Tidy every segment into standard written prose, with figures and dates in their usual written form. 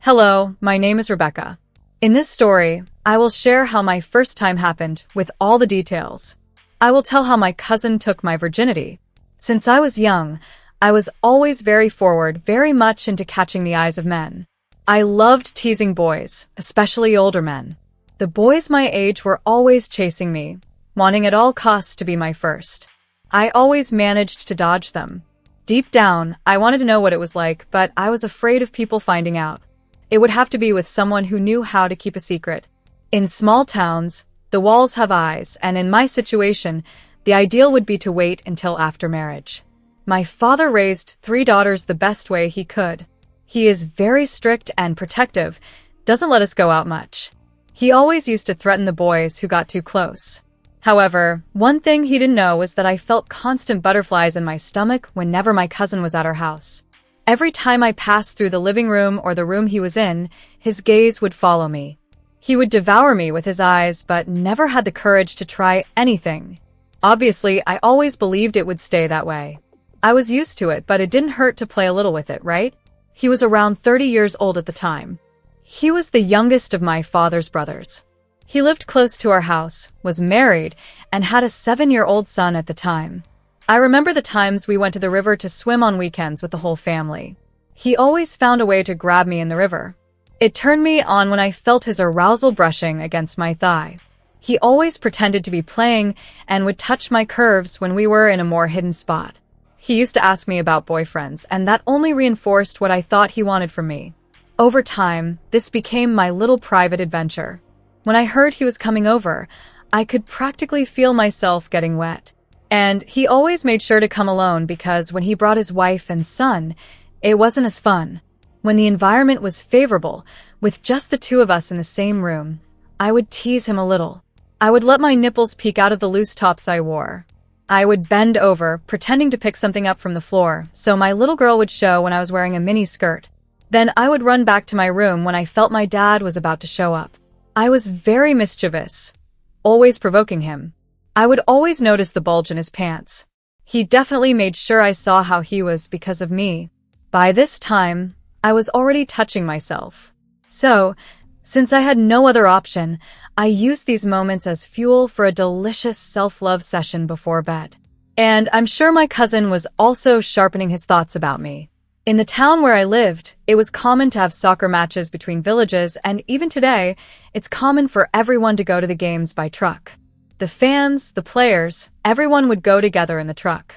Hello, my name is Rebecca. In this story, I will share how my first time happened with all the details. I will tell how my cousin took my virginity. Since I was young, I was always very forward, very much into catching the eyes of men. I loved teasing boys, especially older men. The boys my age were always chasing me, wanting at all costs to be my first. I always managed to dodge them. Deep down, I wanted to know what it was like, but I was afraid of people finding out. It would have to be with someone who knew how to keep a secret. In small towns, the walls have eyes, and in my situation, the ideal would be to wait until after marriage. My father raised 3 daughters the best way he could. He is very strict and protective, doesn't let us go out much. He always used to threaten the boys who got too close. However, one thing he didn't know was that I felt constant butterflies in my stomach whenever my cousin was at our house. Every time I passed through the living room or the room he was in, his gaze would follow me. He would devour me with his eyes, but never had the courage to try anything. Obviously, I always believed it would stay that way. I was used to it, but it didn't hurt to play a little with it, right? He was around 30 years old at the time. He was the youngest of my father's brothers. He lived close to our house, was married, and had a 7-year-old son at the time. I remember the times we went to the river to swim on weekends with the whole family. He always found a way to grab me in the river. It turned me on when I felt his arousal brushing against my thigh. He always pretended to be playing and would touch my curves when we were in a more hidden spot. He used to ask me about boyfriends, and that only reinforced what I thought he wanted from me. Over time, this became my little private adventure. When I heard he was coming over, I could practically feel myself getting wet. And he always made sure to come alone because when he brought his wife and son, it wasn't as fun. When the environment was favorable, with just the 2 of us in the same room, I would tease him a little. I would let my nipples peek out of the loose tops I wore. I would bend over, pretending to pick something up from the floor, so my little girl would show when I was wearing a mini skirt. Then I would run back to my room when I felt my dad was about to show up. I was very mischievous, always provoking him. I would always notice the bulge in his pants. He definitely made sure I saw how he was because of me. By this time, I was already touching myself. So, since I had no other option, I used these moments as fuel for a delicious self-love session before bed. And I'm sure my cousin was also sharpening his thoughts about me. In the town where I lived, it was common to have soccer matches between villages, and even today, it's common for everyone to go to the games by truck. The fans, the players, everyone would go together in the truck.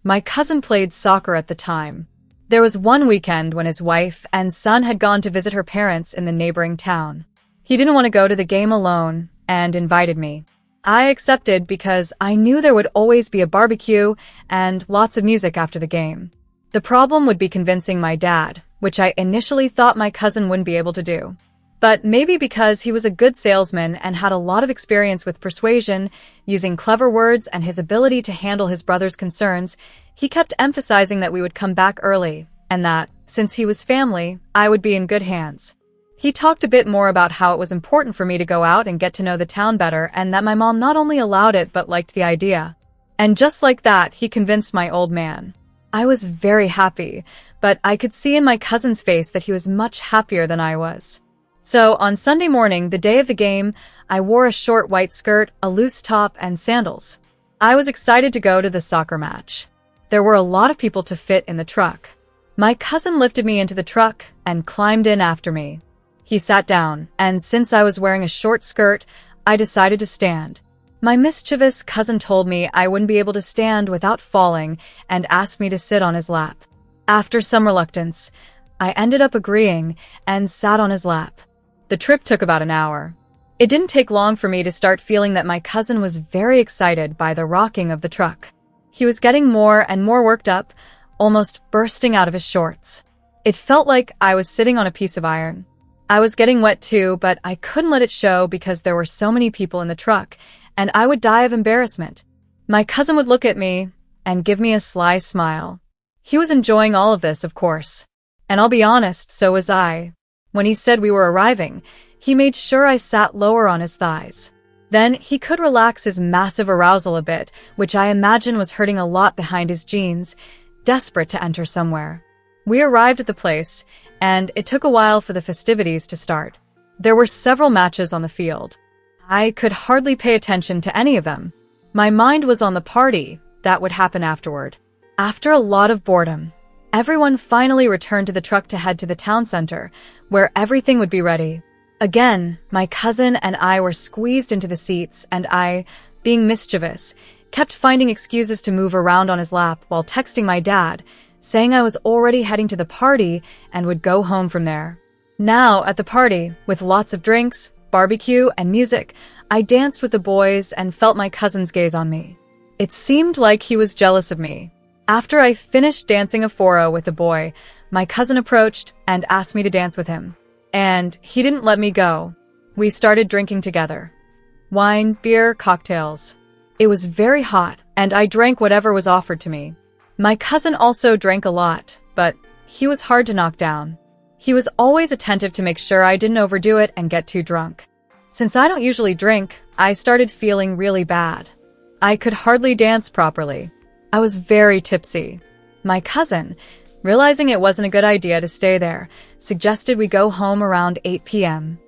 My cousin played soccer at the time. There was one weekend when his wife and son had gone to visit her parents in the neighboring town. He didn't want to go to the game alone and invited me. I accepted because I knew there would always be a barbecue and lots of music after the game. The problem would be convincing my dad, which I initially thought my cousin wouldn't be able to do. But maybe because he was a good salesman and had a lot of experience with persuasion, using clever words, and his ability to handle his brother's concerns, he kept emphasizing that we would come back early, and that, since he was family, I would be in good hands. He talked a bit more about how it was important for me to go out and get to know the town better, and that my mom not only allowed it but liked the idea. And just like that, he convinced my old man. I was very happy, but I could see in my cousin's face that he was much happier than I was. So, on Sunday morning, the day of the game, I wore a short white skirt, a loose top, and sandals. I was excited to go to the soccer match. There were a lot of people to fit in the truck. My cousin lifted me into the truck and climbed in after me. He sat down, and since I was wearing a short skirt, I decided to stand. My mischievous cousin told me I wouldn't be able to stand without falling and asked me to sit on his lap. After some reluctance, I ended up agreeing and sat on his lap. The trip took about an hour. It didn't take long for me to start feeling that my cousin was very excited by the rocking of the truck. He was getting more and more worked up, almost bursting out of his shorts. It felt like I was sitting on a piece of iron. I was getting wet too, but I couldn't let it show because there were so many people in the truck, and I would die of embarrassment. My cousin would look at me and give me a sly smile. He was enjoying all of this, of course. And I'll be honest, so was I. When he said we were arriving, he made sure I sat lower on his thighs. Then he could relax his massive arousal a bit, which I imagine was hurting a lot behind his jeans, desperate to enter somewhere. We arrived at the place, and it took a while for the festivities to start. There were several matches on the field. I could hardly pay attention to any of them. My mind was on the party that would happen afterward. After a lot of boredom, everyone finally returned to the truck to head to the town center, where everything would be ready. Again, my cousin and I were squeezed into the seats, and I, being mischievous, kept finding excuses to move around on his lap while texting my dad, saying I was already heading to the party and would go home from there. Now, at the party, with lots of drinks, barbecue, and music, I danced with the boys and felt my cousin's gaze on me. It seemed like he was jealous of me. After I finished dancing a foro with the boy, my cousin approached and asked me to dance with him. And he didn't let me go. We started drinking together. Wine, beer, cocktails. It was very hot, and I drank whatever was offered to me. My cousin also drank a lot, but he was hard to knock down. He was always attentive to make sure I didn't overdo it and get too drunk. Since I don't usually drink, I started feeling really bad. I could hardly dance properly. I was very tipsy. My cousin, realizing it wasn't a good idea to stay there, suggested we go home around 8 p.m.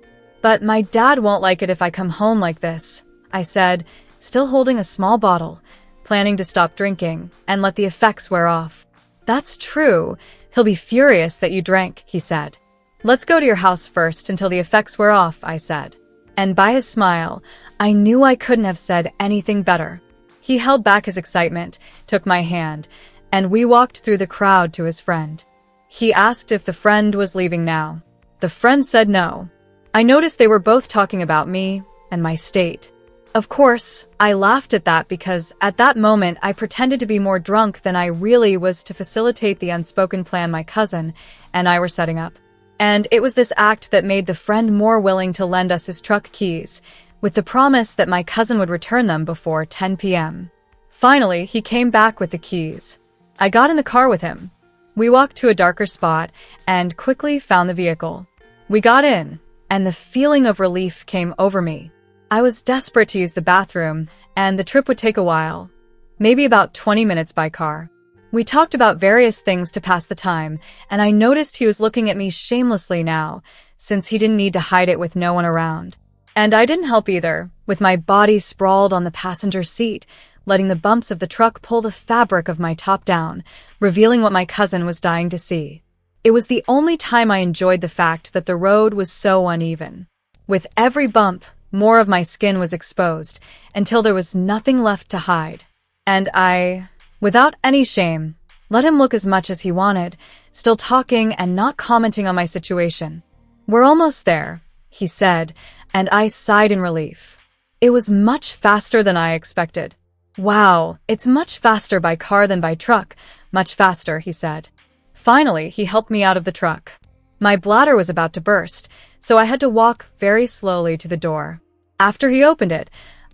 But my dad won't like it if I come home like this, I said, still holding a small bottle, planning to stop drinking and let the effects wear off. That's true. He'll be furious that you drank, he said. Let's go to your house first until the effects wear off, I said. And by his smile, I knew I couldn't have said anything better. He held back his excitement, took my hand, and we walked through the crowd to his friend. He asked if the friend was leaving now. The friend said no. I noticed they were both talking about me and my state. Of course, I laughed at that because at that moment I pretended to be more drunk than I really was to facilitate the unspoken plan my cousin and I were setting up. And it was this act that made the friend more willing to lend us his truck keys, with the promise that my cousin would return them before 10 p.m. Finally, he came back with the keys. I got in the car with him. We walked to a darker spot and quickly found the vehicle. We got in, and the feeling of relief came over me. I was desperate to use the bathroom, and the trip would take a while, maybe about 20 minutes by car. We talked about various things to pass the time, and I noticed he was looking at me shamelessly now, since he didn't need to hide it with no one around. And I didn't help either, with my body sprawled on the passenger seat, letting the bumps of the truck pull the fabric of my top down, revealing what my cousin was dying to see. It was the only time I enjoyed the fact that the road was so uneven. With every bump, more of my skin was exposed, until there was nothing left to hide. And I, without any shame, let him look as much as he wanted, still talking and not commenting on my situation. We're almost there, he said, and I sighed in relief. It was much faster than I expected. Wow, it's much faster by car than by truck. Much faster, he said. Finally, he helped me out of the truck. My bladder was about to burst, so I had to walk very slowly to the door. After he opened it,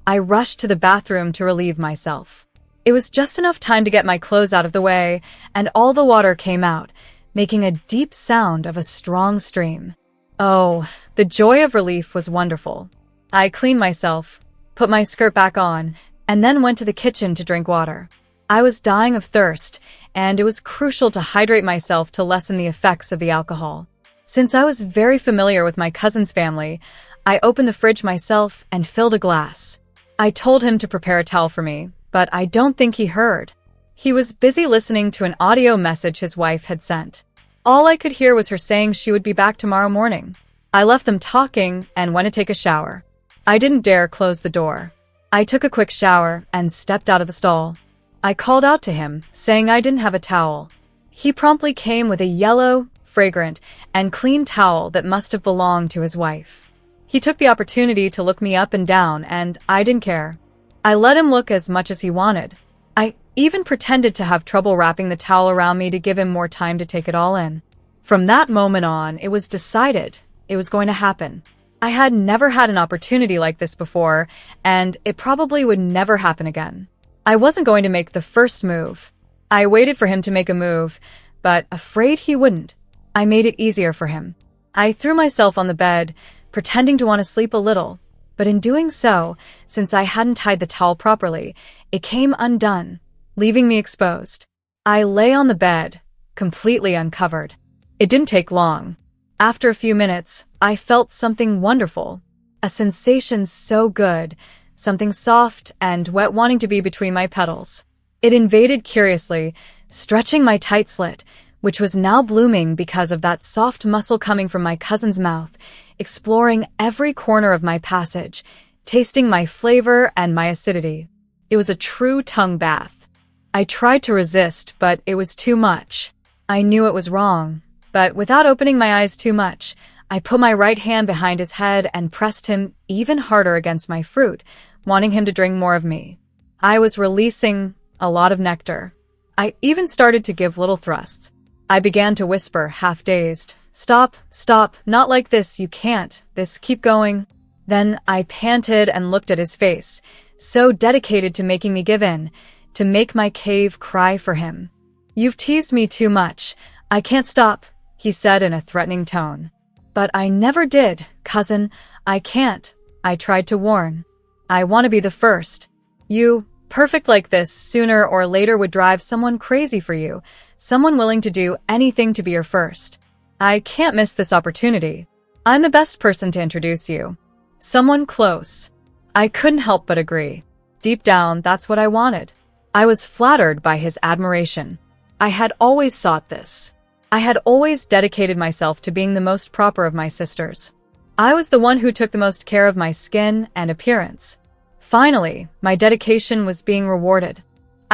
I rushed to the bathroom to relieve myself. It was just enough time to get my clothes out of the way, and all the water came out, making a deep sound of a strong stream. Oh, the joy of relief was wonderful. I cleaned myself, put my skirt back on, and then went to the kitchen to drink water. I was dying of thirst, and it was crucial to hydrate myself to lessen the effects of the alcohol. Since I was very familiar with my cousin's family, I opened the fridge myself and filled a glass. I told him to prepare a towel for me, but I don't think he heard. He was busy listening to an audio message his wife had sent. All I could hear was her saying she would be back tomorrow morning. I left them talking and went to take a shower. I didn't dare close the door. I took a quick shower and stepped out of the stall. I called out to him, saying I didn't have a towel. He promptly came with a yellow, fragrant, and clean towel that must have belonged to his wife. He took the opportunity to look me up and down, and I didn't care. I let him look as much as he wanted. I even pretended to have trouble wrapping the towel around me to give him more time to take it all in. From that moment on, it was decided it was going to happen. I had never had an opportunity like this before, and it probably would never happen again. I wasn't going to make the first move. I waited for him to make a move, but afraid he wouldn't, I made it easier for him. I threw myself on the bed, pretending to want to sleep a little, but in doing so, since I hadn't tied the towel properly, it came undone, leaving me exposed. I lay on the bed, completely uncovered. It didn't take long. After a few minutes, I felt something wonderful. A sensation so good, something soft and wet wanting to be between my petals. It invaded curiously, stretching my tight slit, which was now blooming because of that soft muscle coming from my cousin's mouth, exploring every corner of my passage, tasting my flavor and my acidity. It was a true tongue bath. I tried to resist, but it was too much. I knew it was wrong, but without opening my eyes too much, I put my right hand behind his head and pressed him even harder against my fruit, wanting him to drink more of me. I was releasing a lot of nectar. I even started to give little thrusts. I began to whisper, half-dazed, "Stop, stop, not like this, you can't, keep going." Then I panted and looked at his face, so dedicated to making me give in, to make my cave cry for him. "You've teased me too much. I can't stop," he said in a threatening tone. But I never did, cousin. I can't. I tried to warn. I want to be the first. You, perfect like this, sooner or later would drive someone crazy for you, someone willing to do anything to be your first. I can't miss this opportunity. I'm the best person to introduce you. Someone close. I couldn't help but agree. Deep down, that's what I wanted. I was flattered by his admiration. I had always sought this. I had always dedicated myself to being the most proper of my sisters. I was the one who took the most care of my skin and appearance. Finally, my dedication was being rewarded.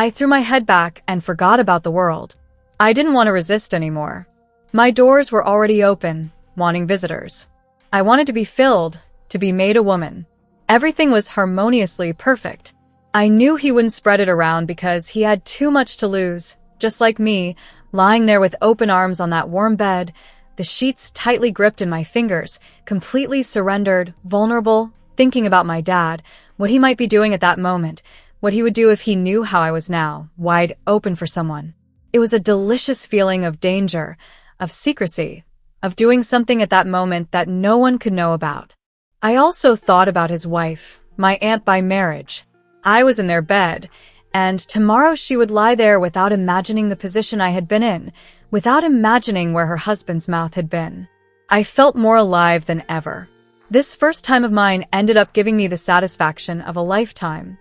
I threw my head back and forgot about the world. I didn't want to resist anymore. My doors were already open, wanting visitors. I wanted to be filled, to be made a woman. Everything was harmoniously perfect. I knew he wouldn't spread it around because he had too much to lose, just like me, lying there with open arms on that warm bed, the sheets tightly gripped in my fingers, completely surrendered, vulnerable, thinking about my dad, what he might be doing at that moment, what he would do if he knew how I was now, wide open for someone. It was a delicious feeling of danger, of secrecy, of doing something at that moment that no one could know about. I also thought about his wife, my aunt by marriage. I was in their bed, and tomorrow she would lie there without imagining the position I had been in, without imagining where her husband's mouth had been. I felt more alive than ever. This first time of mine ended up giving me the satisfaction of a lifetime.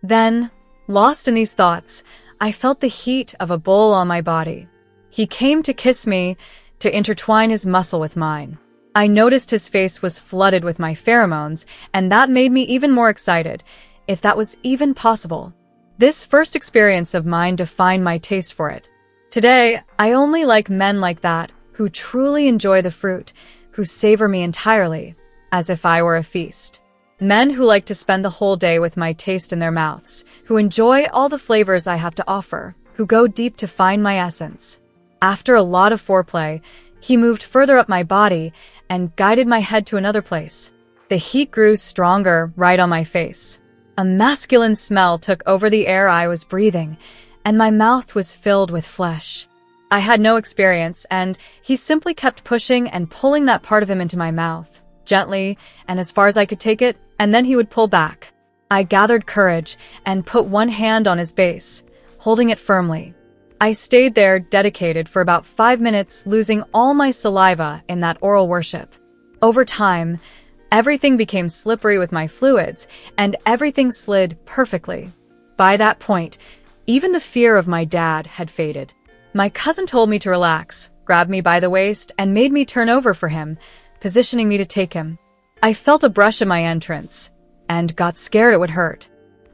Then, lost in these thoughts, I felt the heat of a bull on my body. He came to kiss me, to intertwine his muscle with mine. I noticed his face was flooded with my pheromones, and that made me even more excited, if that was even possible. This first experience of mine defined my taste for it. Today, I only like men like that, who truly enjoy the fruit, who savor me entirely, as if I were a feast. Men who like to spend the whole day with my taste in their mouths, who enjoy all the flavors I have to offer, who go deep to find my essence. After a lot of foreplay, he moved further up my body and guided my head to another place. The heat grew stronger right on my face. A masculine smell took over the air I was breathing, and my mouth was filled with flesh. I had no experience, and he simply kept pushing and pulling that part of him into my mouth, gently and as far as I could take it, and then he would pull back. I gathered courage and put one hand on his base, holding it firmly. I stayed there dedicated for about 5 minutes, losing all my saliva in that oral worship. Over time, everything became slippery with my fluids, and everything slid perfectly. By that point, even the fear of my dad had faded. My cousin told me to relax, grabbed me by the waist, and made me turn over for him, positioning me to take him. I felt a brush in my entrance, and got scared it would hurt.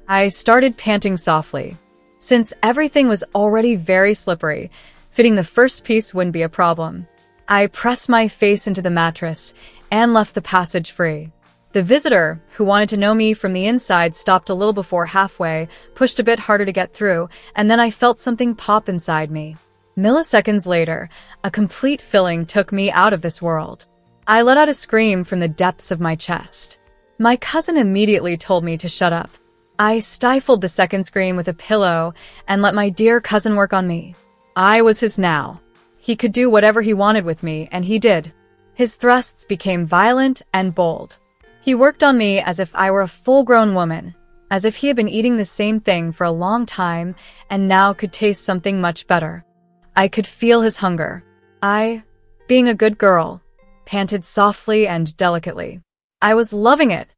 I started panting softly. Since everything was already very slippery, fitting the first piece wouldn't be a problem. I pressed my face into the mattress and left the passage free. The visitor, who wanted to know me from the inside, stopped a little before halfway, pushed a bit harder to get through, and then I felt something pop inside me. Milliseconds later, a complete filling took me out of this world. I let out a scream from the depths of my chest. My cousin immediately told me to shut up. I stifled the second scream with a pillow and let my dear cousin work on me. I was his now. He could do whatever he wanted with me, and he did. His thrusts became violent and bold. He worked on me as if I were a full-grown woman, as if he had been eating the same thing for a long time and now could taste something much better. I could feel his hunger. I being a good girl, panted softly and delicately. I was loving it.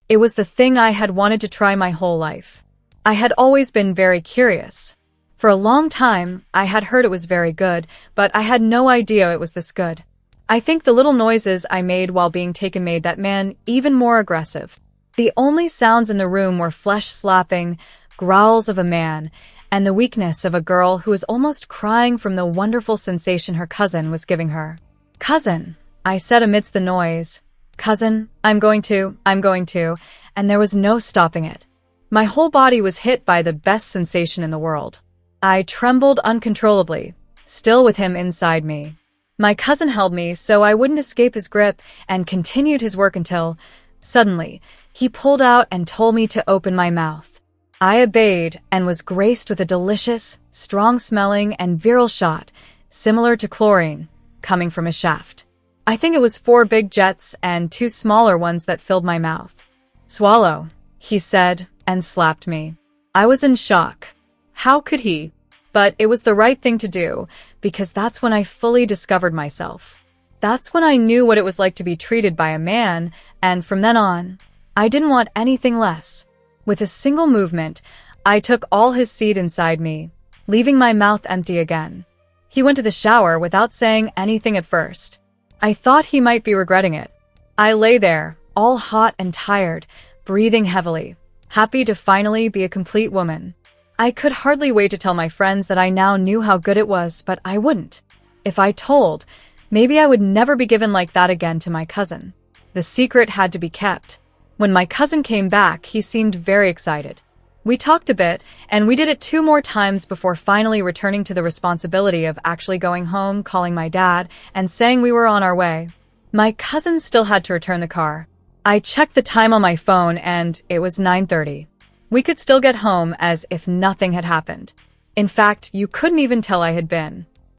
It was the thing I had wanted to try my whole life. I had always been very curious. For a long time, I had heard it was very good, but I had no idea it was this good. I think the little noises I made while being taken made that man even more aggressive. The only sounds in the room were flesh slapping, growls of a man, and the weakness of a girl who was almost crying from the wonderful sensation her cousin was giving her. "Cousin," I said amidst the noise. "Cousin, I'm going to," and there was no stopping it. My whole body was hit by the best sensation in the world. I trembled uncontrollably, still with him inside me. My cousin held me so I wouldn't escape his grip and continued his work until, suddenly, he pulled out and told me to open my mouth. I obeyed and was graced with a delicious, strong-smelling and virile shot, similar to chlorine, coming from his shaft. I think it was 4 big jets and 2 smaller ones that filled my mouth. "Swallow," he said, and slapped me. I was in shock. How could he? But it was the right thing to do, because that's when I fully discovered myself. That's when I knew what it was like to be treated by a man, and from then on, I didn't want anything less. With a single movement, I took all his seed inside me, leaving my mouth empty again. He went to the shower without saying anything at first. I thought he might be regretting it. I lay there, all hot and tired, breathing heavily, happy to finally be a complete woman. I could hardly wait to tell my friends that I now knew how good it was, but I wouldn't. If I told, maybe I would never be given like that again to my cousin. The secret had to be kept. When my cousin came back, he seemed very excited. We talked a bit, and we did it 2 more times before finally returning to the responsibility of actually going home, calling my dad, and saying we were on our way. My cousin still had to return the car. I checked the time on my phone, and it was 9:30. We could still get home as if nothing had happened. In fact, you couldn't even tell I had been.